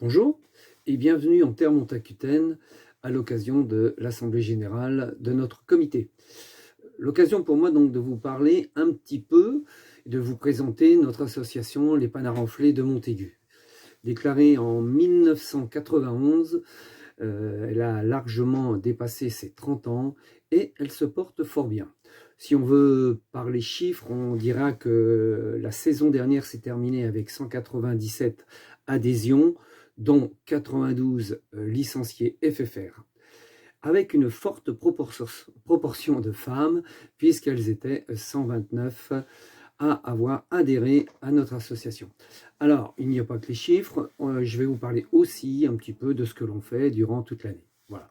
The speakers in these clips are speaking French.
Bonjour et bienvenue en Terre Monte-Aquitaine à l'occasion de l'Assemblée Générale de notre comité. L'occasion pour moi donc de vous parler un petit peu, de vous présenter notre association Les Panards Enflés de Montaigu. Déclarée en 1991, elle a largement dépassé ses 30 ans et elle se porte fort bien. Si on veut parler chiffres, on dira que la saison dernière s'est terminée avec 197 adhésions, dont 92 licenciés FFR, avec une forte proportion de femmes, puisqu'elles étaient 129 à avoir adhéré à notre association. Alors, il n'y a pas que les chiffres, je vais vous parler aussi un petit peu de ce que l'on fait durant toute l'année. Voilà.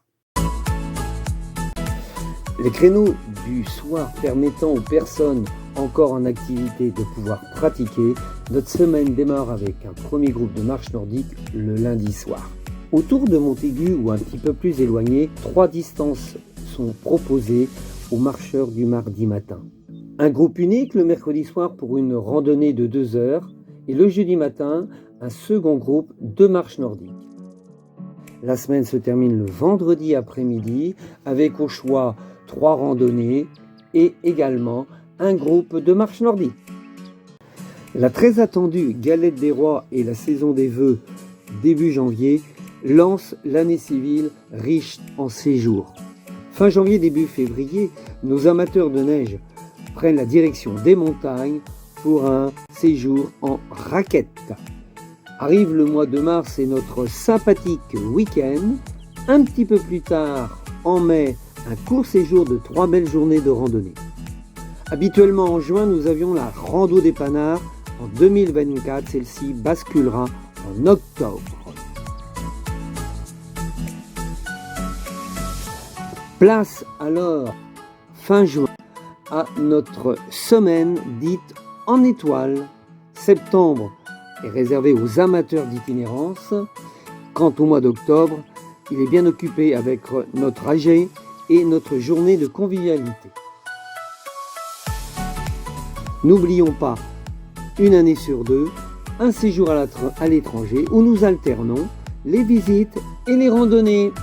Les créneaux du soir permettant aux personnes encore en activité de pouvoir pratiquer, notre semaine démarre avec un premier groupe de marche nordique le lundi soir. Autour de Montaigu ou un petit peu plus éloigné, 3 distances sont proposées aux marcheurs du mardi matin. Un groupe unique le mercredi soir pour une randonnée de 2 heures et le jeudi matin, un second groupe de marche nordique. La semaine se termine le vendredi après-midi avec au choix 3 randonnées et également un groupe de marche nordique. La très attendue Galette des Rois et la saison des vœux début janvier lancent l'année civile riche en séjours. Fin janvier, début février, nos amateurs de neige prennent la direction des montagnes pour un séjour en raquette. Arrive le mois de mars et notre sympathique week-end. Un petit peu plus tard, en mai, un court séjour de 3 belles journées de randonnée. Habituellement en juin, nous avions la Rando des Panards. En 2024, celle-ci basculera en octobre. Place alors, fin juin, à notre semaine dite en étoile. Septembre est réservé aux amateurs d'itinérance. Quant au mois d'octobre, il est bien occupé avec notre AG et notre journée de convivialité. N'oublions pas, une année sur 2, un séjour à l'étranger où nous alternons les visites et les randonnées.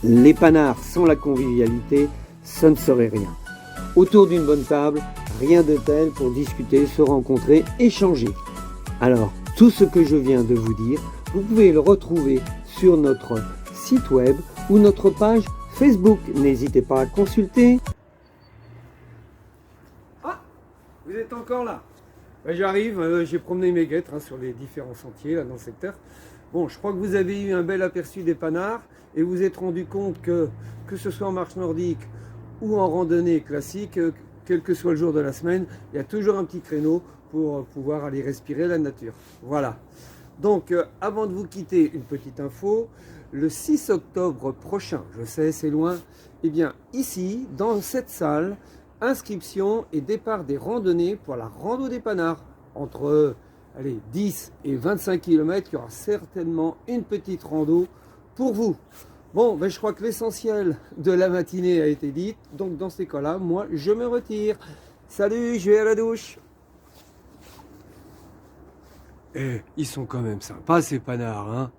Les Panards sans la convivialité, ça ne serait rien. Autour d'une bonne table, rien de tel pour discuter, se rencontrer, échanger. Alors, tout ce que je viens de vous dire, vous pouvez le retrouver sur notre site web ou notre page Facebook. N'hésitez pas à consulter. Ah, vous êtes encore là. J'arrive, j'ai promené mes guêtres sur les différents sentiers là, dans le secteur. Bon, je crois que vous avez eu un bel aperçu des Panards et vous vous êtes rendu compte que ce soit en marche nordique ou en randonnée classique, quel que soit le jour de la semaine, il y a toujours un petit créneau pour pouvoir aller respirer la nature. Voilà. Donc, avant de vous quitter, une petite info. Le 6 octobre prochain, je sais, c'est loin, eh bien, ici, dans cette salle, inscription et départ des randonnées pour la Rando des Panards. Entre 10 et 25 km, il y aura certainement une petite rando pour vous. Bon, je crois que l'essentiel de la matinée a été dit. Donc, dans ces cas-là, moi, je me retire. Salut, je vais à la douche. Ils sont quand même sympas, ces Panards, hein.